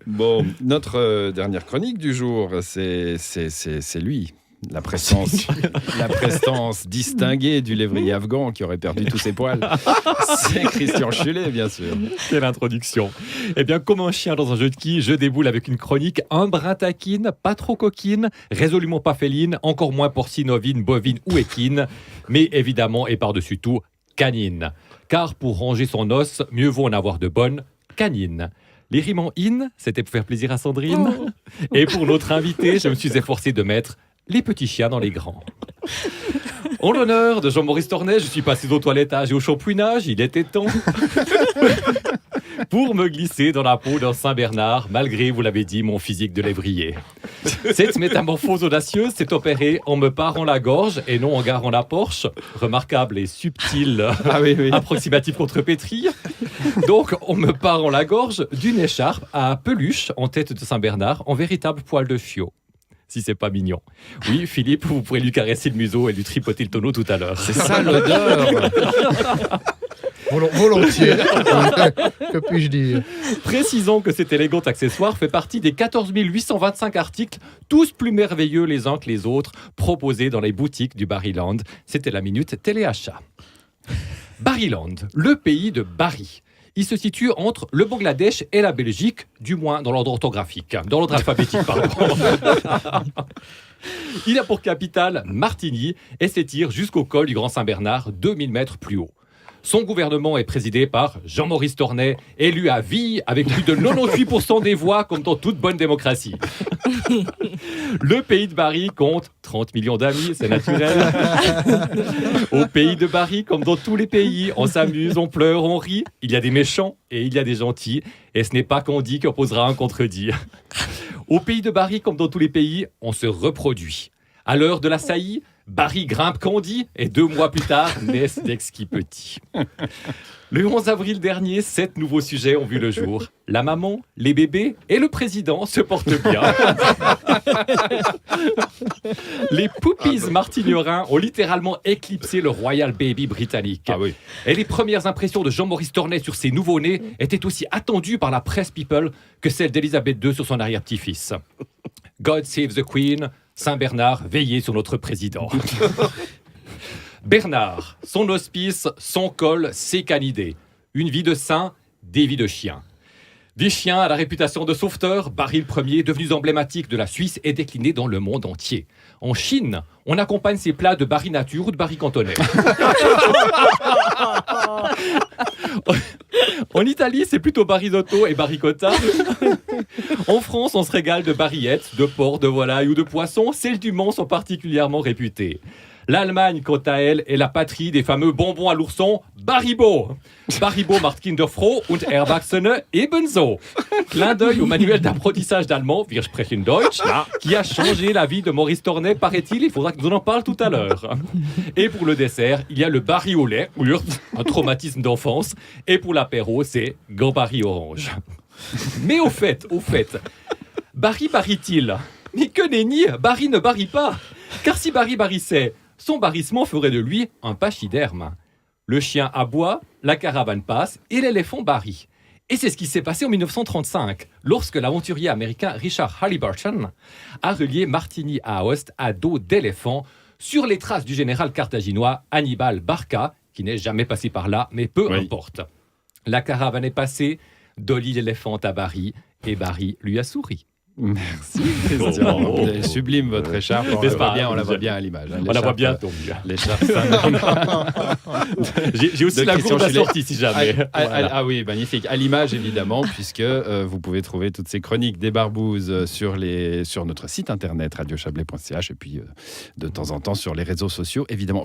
Bon, notre dernière chronique du jour, c'est lui. La prestance distinguée du lévrier afghan qui aurait perdu tous ses poils. C'est Christian Chulet, bien sûr. Quelle introduction. Eh bien, comme un chien dans un jeu de quilles, je déboule avec une chronique un brin taquine, pas trop coquine, résolument pas féline, encore moins porcine, ovine, bovine ou équine, mais évidemment et par-dessus tout, canine. Car pour ranger son os, mieux vaut en avoir de bonnes canines. Les rimes en in, c'était pour faire plaisir à Sandrine. Oh. Et pour notre invité, je me suis efforcé de mettre les petits chiens dans les grands. En l'honneur de Jean-Maurice Tornet, je suis passé au toilettage et au shampouinage, il était temps. Pour me glisser dans la peau d'un Saint-Bernard, malgré, vous l'avez dit, mon physique de lévrier. Cette métamorphose audacieuse s'est opérée en me parant la gorge et non en garant la Porsche. Remarquable et subtil approximatif contrepétri. Donc, on me part en la gorge d'une écharpe à peluche en tête de Saint-Bernard en véritable poil de chiot. Si c'est pas mignon. Oui, Philippe, vous pourrez lui caresser le museau et lui tripoter le tonneau tout à l'heure. C'est ça l'odeur. Volontiers. Que puis-je dire ? Précisons que cet élégant accessoire fait partie des 14 825 articles, tous plus merveilleux les uns que les autres, proposés dans les boutiques du Barryland. C'était la minute téléachat. Barryland, le pays de Barry. Il se situe entre le Bangladesh et la Belgique, du moins dans l'ordre orthographique, dans l'ordre alphabétique, pardon. Il a pour capitale Martigny et s'étire jusqu'au col du Grand Saint-Bernard, 2000 mètres plus haut. Son gouvernement est présidé par Jean-Maurice Tornet, élu à vie avec plus de 98% des voix, comme dans toute bonne démocratie. Le pays de Barry compte 30 millions d'amis, c'est naturel. Au pays de Barry, comme dans tous les pays, on s'amuse, on pleure, on rit. Il y a des méchants et il y a des gentils. Et ce n'est pas qu'on dit qu'on posera un contredit. Au pays de Barry, comme dans tous les pays, on se reproduit. À l'heure de la saillie, Barry grimpe Candy et 2 mois plus tard, naissent d'exquis petits. Le 11 avril dernier, 7 nouveaux sujets ont vu le jour. La maman, les bébés et le président se portent bien. Les poopies martignorins ont littéralement éclipsé le Royal Baby britannique. Ah oui. Et les premières impressions de Jean-Maurice Tornet sur ses nouveaux-nés étaient aussi attendues par la presse people que celles d'Elisabeth II sur son arrière-petit-fils. God save the Queen, Saint-Bernard, veillez sur notre président. Bernard, son hospice, son col, ses canidés. Une vie de saint, des vies de chiens. Des chiens à la réputation de sauveteurs, Barry Ier, devenu emblématique de la Suisse, est décliné dans le monde entier. En Chine, on accompagne ses plats de Barry Nature ou de Barry Cantonais. En Italie, c'est plutôt Barry Risotto et Barry Cotta. En France, on se régale de barillettes, de porc, de volaille ou de poisson. Celles du Mans sont particulièrement réputées. L'Allemagne, quant à elle, est la patrie des fameux bonbons à l'ourson Baribo. Baribo macht Kinder froh und Erwachsene ebenso. Clin d'œil au manuel d'apprentissage d'allemand, Wir sprechen Deutsch, qui a changé la vie de Maurice Tornet, paraît-il. Il faudra que nous en parle tout à l'heure. Et pour le dessert, il y a le Barry au lait, un traumatisme d'enfance. Et pour l'apéro, c'est Gambari orange. Mais au fait, Barry barille-t-il ? Mais que nenni, Barry ne barille pas. Car si Barry barrissait, son barrissement ferait de lui un pachyderme. Le chien aboie, la caravane passe et l'éléphant barille. Et c'est ce qui s'est passé en 1935, lorsque l'aventurier américain Richard Halliburton a relié Martigny à Aoste à dos d'éléphant sur les traces du général carthaginois Hannibal Barca, qui n'est jamais passé par là, mais peu importe. La caravane est passée, Dolly l'éléphant à Barry, et Barry lui a souri. Merci Christian. Sublime votre écharpe, on la voit bien à l'image. On la voit bien, donc. L'écharpe J'ai aussi la courbe assortie si jamais. Ah oui, magnifique. À l'image évidemment, puisque vous pouvez trouver toutes ces chroniques des Barbouzes sur notre site internet radiochablais.ch et puis de temps en temps sur les réseaux sociaux évidemment.